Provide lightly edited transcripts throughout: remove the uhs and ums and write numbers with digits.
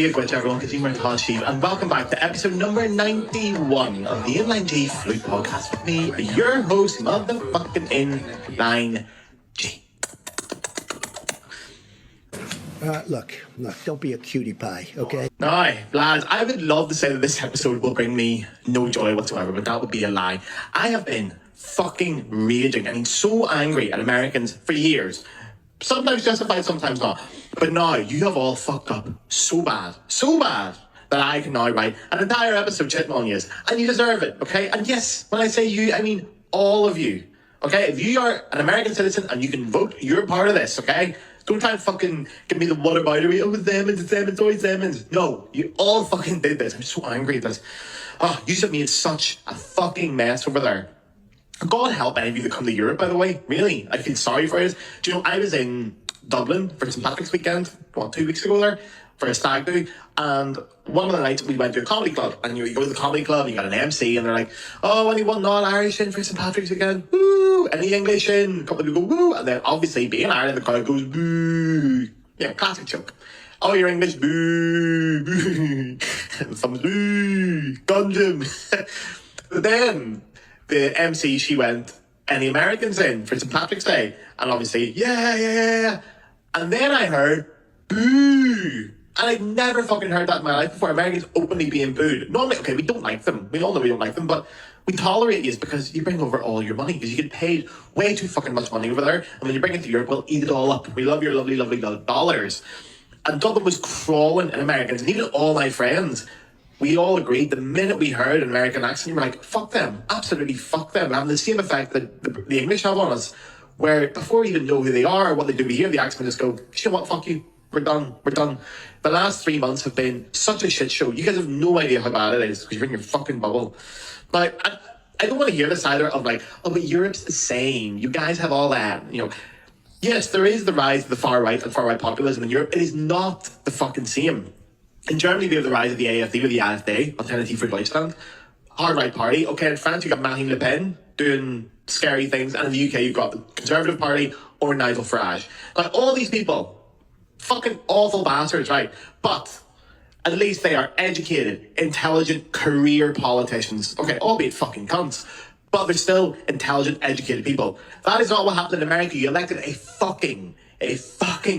Be a quit, everyone, because you weren't Todd Sheep, and welcome back to episode number 91 of the Inline G Flute Podcast with me, your host, motherfucking Inline G. Look, don't be a cutie pie, okay? Aye, lads, I would love to say that this episode will bring me no joy whatsoever, but that would be a lie. I have been fucking raging and so angry at Americans for years. Sometimes justified, sometimes not. But now, you have all fucked up so bad, that I can now write an entire episode shitting on you. And you deserve it, okay? And yes, when I say you, I mean all of you. Okay? If you are an American citizen and you can vote, you're part of this, okay? Don't try and fucking give me the whataboutery. Oh, it's them, it's always them. No, you all fucking did this. I'm so angry at this. Oh, you have made such a fucking mess over there. God help any of you that come to Europe, by the way. Really, I feel sorry for you. Do you know, I was in Dublin for St. Patrick's weekend, 2 weeks ago there, for a stag do, and one of the nights we went to a comedy club, and you go to the comedy club, and you got an MC, and they're like, oh, anyone non-Irish in for St. Patrick's weekend? Woo! Any English in? A couple of people go, woo! And then obviously, being Ireland, the crowd goes, boo! Yeah, classic joke. Oh, you're English, boo! Boo! And someone's, boo! Gundam! But then the MC, she went, any Americans in for St. Patrick's Day? And obviously, yeah. And then I heard, boo! And I'd never fucking heard that in my life before. Americans openly being booed. Normally, okay, we don't like them. We all know we don't like them, but we tolerate you because you bring over all your money, because you get paid way too fucking much money over there. And when you bring it to Europe, we'll eat it all up. We love your lovely, lovely dollars. And Dublin was crawling in Americans. And even all my friends, we all agreed the minute we heard an American accent, we were like, fuck them. Absolutely fuck them. Having the same effect that the English have on us, where before we even know who they are or what they do, we hear the accent and just go, you know what, fuck you. We're done. The last 3 months have been such a shit show. You guys have no idea how bad it is because you're in your fucking bubble. Like, I don't want to hear this either of like, oh, but Europe's the same. You guys have all that. You know, yes, there is the rise of the far right and far right populism in Europe. It is not the fucking same. In Germany, we have the rise of the AfD or the AfD, Alternative for Deutschland, hard right party. Okay, in France, you've got Marine Le Pen doing scary things, and in the UK, you've got the Conservative Party or Nigel Farage. Like, all these people, fucking awful bastards, right? But at least they are educated, intelligent, career politicians. Okay, albeit fucking cunts, but they're still intelligent, educated people. That is not what happened in America. You elected a fucking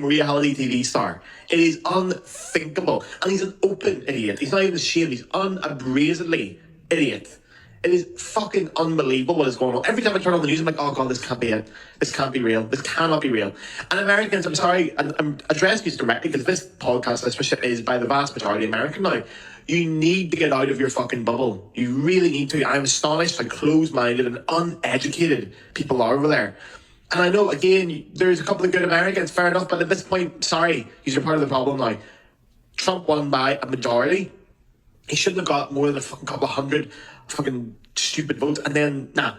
reality TV star. It is unthinkable. And he's an open idiot. He's not even ashamed. He's unabrazedly idiot. It is fucking unbelievable what is going on. Every time I turn on the news, I'm like, oh God, this can't be it. This can't be real. This cannot be real. And Americans, I'm sorry, I'm addressing you directly because this podcast listenership is by the vast majority American now. You need to get out of your fucking bubble. You really need to. I'm astonished how closed-minded and uneducated people are over there. And I know, again, there's a couple of good Americans, fair enough, but at this point, sorry, you're part of the problem now. Trump won by a majority. He shouldn't have got more than a fucking couple of hundred fucking stupid votes. And then, nah,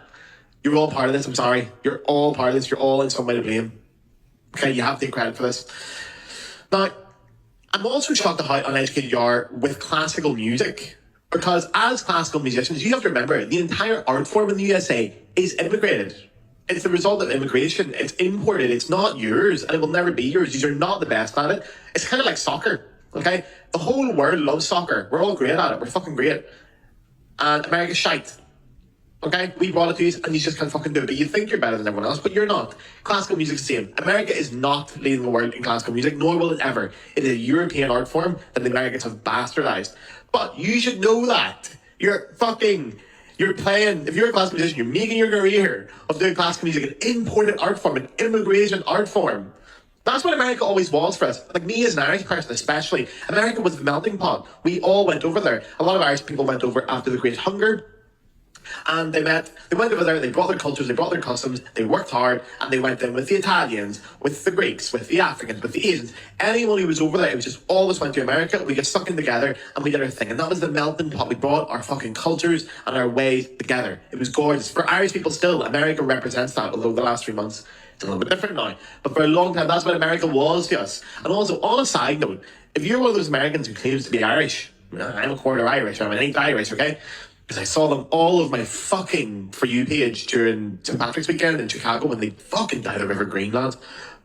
you're all part of this, I'm sorry. You're all part of this. You're all in some way to blame. Okay, you have to take credit for this. Now, I'm also shocked at how uneducated you are with classical music. Because as classical musicians, you have to remember, the entire art form in the USA is immigrated. It's the result of immigration. It's imported. It's not yours, and it will never be yours. You're not the best at it. It's kind of like soccer, okay? The whole world loves soccer. We're all great at it. We're fucking great. And America's shite, okay? We brought it to you, and you just can't fucking do it. But you think you're better than everyone else, but you're not. Classical music's the same. America is not leading the world in classical music, nor will it ever. It is a European art form that the Americans have bastardized. But you should know that. You're playing, if you're a classical musician, you're making your career of doing classical music, an imported art form, an immigration art form. That's what America always was for us. Like me as an Irish person especially, America was the melting pot. We all went over there. A lot of Irish people went over after the Great Hunger. And they went over there, they brought their cultures, they brought their customs, they worked hard, and they went in with the Italians, with the Greeks, with the Africans, with the Asians. Anyone who was over there, it was just always went to America, we got stuck in together, and we did our thing. And that was the melting pot. We brought our fucking cultures and our ways together. It was gorgeous. For Irish people still, America represents that, although the last 3 months, it's a little bit different now. But for a long time, that's what America was to us. And also, on a side note, if you're one of those Americans who claims to be Irish, I'm a quarter Irish, I'm an eighth Irish, okay? Because I saw them all over my fucking For You page during St. Patrick's weekend in Chicago when they fucking died of River Greenland.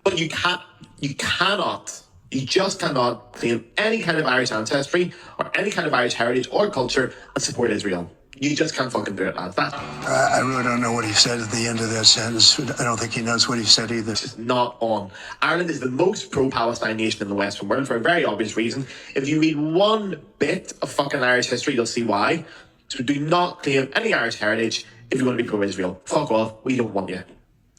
But you cannot You just cannot claim any kind of Irish ancestry or any kind of Irish heritage or culture and support Israel. You just can't fucking do it, lads. That's I really don't know what he said at the end of that sentence. I don't think he knows what he said either. just not on. Ireland is the most pro-Palestine nation in the Western world for a very obvious reason. If you read one bit of fucking Irish history, you'll see why. So do not claim any Irish heritage if you want to be pro-Israel. Fuck off. We don't want you.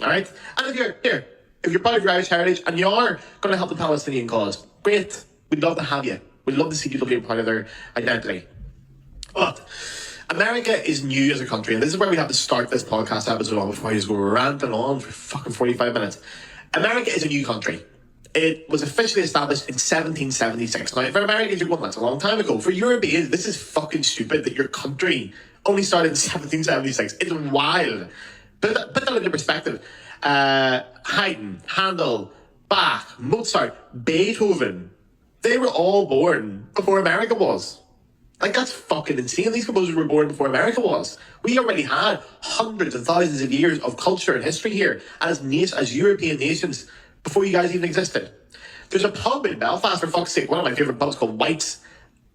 Alright? And if you're proud of your Irish heritage and you are going to help the Palestinian cause, great. We'd love to have you. We'd love to see people being proud of their identity. But America is new as a country, and this is where we have to start this podcast episode on before I just go ranting on for fucking 45 minutes. America is a new country. It was officially established in 1776. Now, for Americans, you're going, that's a long time ago. For Europeans, this is fucking stupid that your country only started in 1776. It's wild. Put that into perspective. Haydn, Handel, Bach, Mozart, Beethoven, they were all born before America was. Like, that's fucking insane. These composers were born before America was. We already had hundreds and thousands of years of culture and history here as European nations before you guys even existed. There's a pub in Belfast, for fuck's sake, one of my favourite pubs called White's.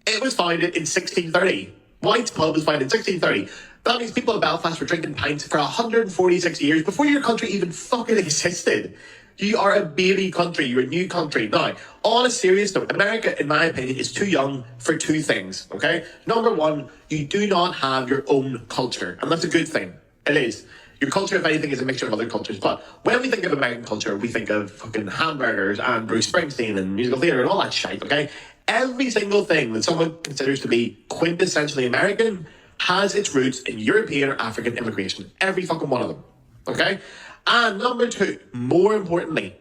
It was founded in 1630. White's pub was founded in 1630. That means people in Belfast were drinking pints for 146 years before your country even fucking existed. You are a baby country. You're a new country. Now, on a serious note, America, in my opinion, is too young for two things, okay? Number one, you do not have your own culture. And that's a good thing. It is. Your culture, if anything, is a mixture of other cultures. But when we think of American culture, we think of fucking hamburgers and Bruce Springsteen and musical theatre and all that shit, okay? Every single thing that someone considers to be quintessentially American has its roots in European or African immigration. Every fucking one of them, okay? And number two, more importantly,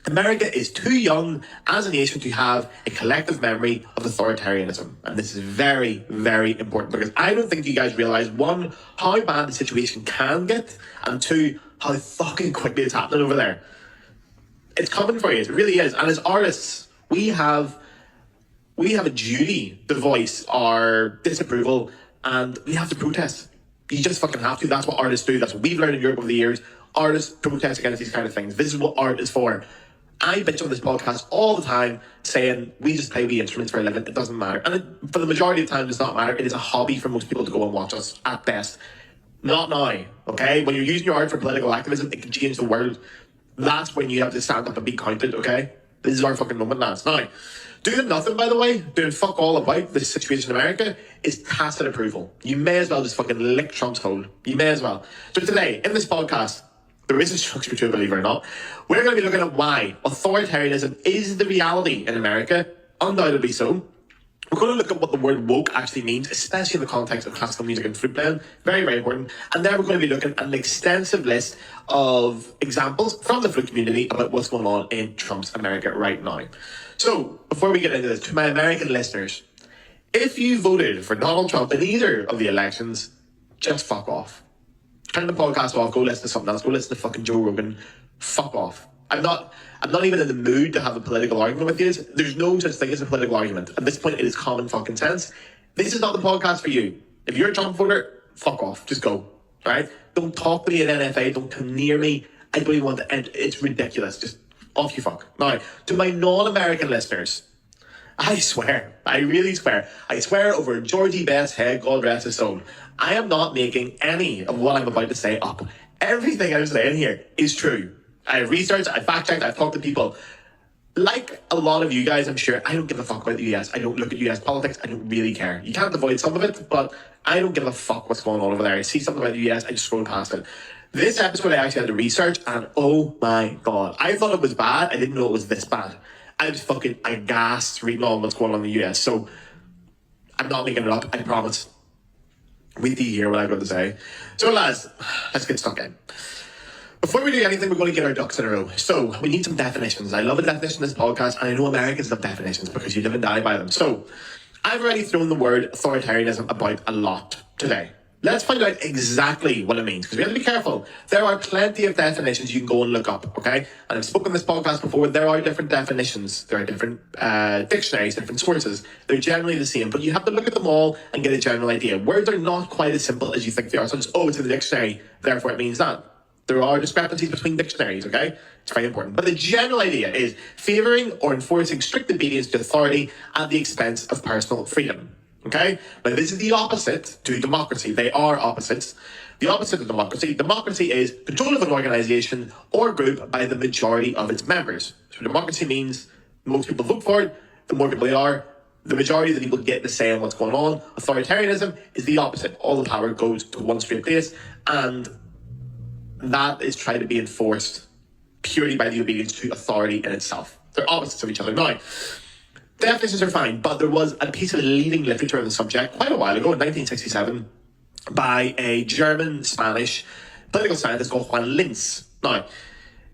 America is too young as a nation to have a collective memory of authoritarianism. And this is very, very important because I don't think you guys realise, one, how bad the situation can get, and two, how fucking quickly it's happening over there. It's coming for you, it really is. And as artists, we have a duty to voice our disapproval and we have to protest. You just fucking have to. That's what artists do. That's what we've learned in Europe over the years. Artists protest against these kind of things. This is what art is for. I bitch on this podcast all the time saying we just play the instruments for a living. It doesn't matter. And for the majority of the time, it does not matter. It is a hobby for most people to go and watch us at best. Not now, okay? When you're using your art for political activism, it can change the world. That's when you have to stand up and be counted, okay? This is our fucking moment, lads. Now, doing nothing, by the way, doing fuck all about this situation in America is tacit approval. You may as well just fucking lick Trump's hole. You may as well. So today, in this podcast, there is a structure to it, believe it or not, we're going to be looking at why authoritarianism is the reality in America, undoubtedly so. We're going to look at what the word woke actually means, especially in the context of classical music and flute playing. Very, very important. And then we're going to be looking at an extensive list of examples from the flute community about what's going on in Trump's America right now. So, before we get into this, to my American listeners, if you voted for Donald Trump in either of the elections, just fuck off. Turn the podcast off, go listen to something else, go listen to fucking Joe Rogan. Fuck off. I'm not even in the mood to have a political argument with you. There's no such thing as a political argument. At this point, it is common fucking sense. This is not the podcast for you. If you're a Trump voter, fuck off. Just go. Alright? Don't talk to me at NFA. Don't come near me. I don't even want to end. It's ridiculous. Just off you fuck. Now, to my non-American listeners, I swear, I really swear, I swear over Georgie Best's head, God rest his soul, I am not making any of what I'm about to say up. Everything I'm saying here is true. I've researched, I've fact-checked, I've talked to people. Like a lot of you guys, I'm sure, I don't give a fuck about the US. I don't look at US politics. I don't really care. You can't avoid some of it, but I don't give a fuck what's going on over there. I see something about the US, I just scroll past it. This episode I actually had to research, and oh my god. I thought it was bad. I didn't know it was this bad. I was fucking aghast reading all what's going on in the US. So, I'm not making it up, I promise. Wait till you hear what I've got to say. So lads, let's get stuck in. Before we do anything, we're going to get our ducks in a row. So, we need some definitions. I love a definition in this podcast, and I know Americans love definitions because you live and die by them. So, I've already thrown the word authoritarianism about a lot today. Let's find out exactly what it means, because we have to be careful. There are plenty of definitions you can go and look up, okay? And I've spoken on this podcast before, there are different definitions. There are different dictionaries, different sources. They're generally the same, but you have to look at them all and get a general idea. Words are not quite as simple as you think they are. So just, oh, it's in the dictionary, therefore it means that. There are discrepancies between dictionaries, okay? It's very important. But the general idea is favouring or enforcing strict obedience to authority at the expense of personal freedom, okay? But this is the opposite to democracy. They are opposites. The opposite of democracy. Democracy is control of an organisation or group by the majority of its members. So democracy means most people vote for it, the more people they are, the majority of the people get the say on what's going on. Authoritarianism is the opposite. All the power goes to one straight place, and that is trying to be enforced purely by the obedience to authority in itself. They're opposites of each other. Now, definitions are fine, but there was a piece of leading literature on the subject quite a while ago, in 1967, by a German-Spanish political scientist called Juan Linz. Now,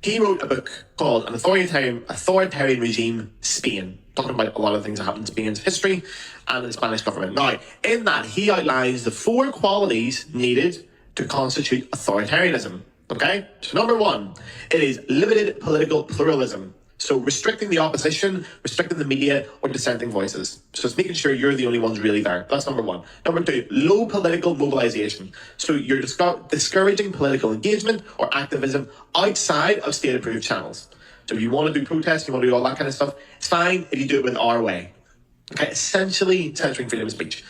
he wrote a book called An Authoritarian Regime, Spain, talking about a lot of things that happened in Spain's history and the Spanish government. Now, in that, he outlines the 4 qualities needed to constitute authoritarianism. Okay? So number 1, it is limited political pluralism. So restricting the opposition, restricting the media, or dissenting voices. So it's making sure you're the only ones really there. That's number 1. Number 2, low political mobilization. So you're discouraging political engagement or activism outside of state-approved channels. So if you want to do protests, you want to do all that kind of stuff, it's fine if you do it with our way. Okay, essentially censoring freedom of speech.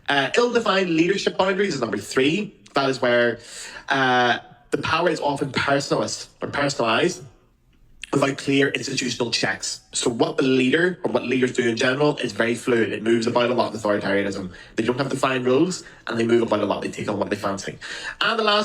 Ill-defined leadership boundaries is number 3. That is where the power is often personalist or personalized without clear institutional checks. So what the leader or what leaders do in general is very fluid. It moves about a lot with authoritarianism. They don't have defined rules and they move about a lot. They take on what they fancy. And the last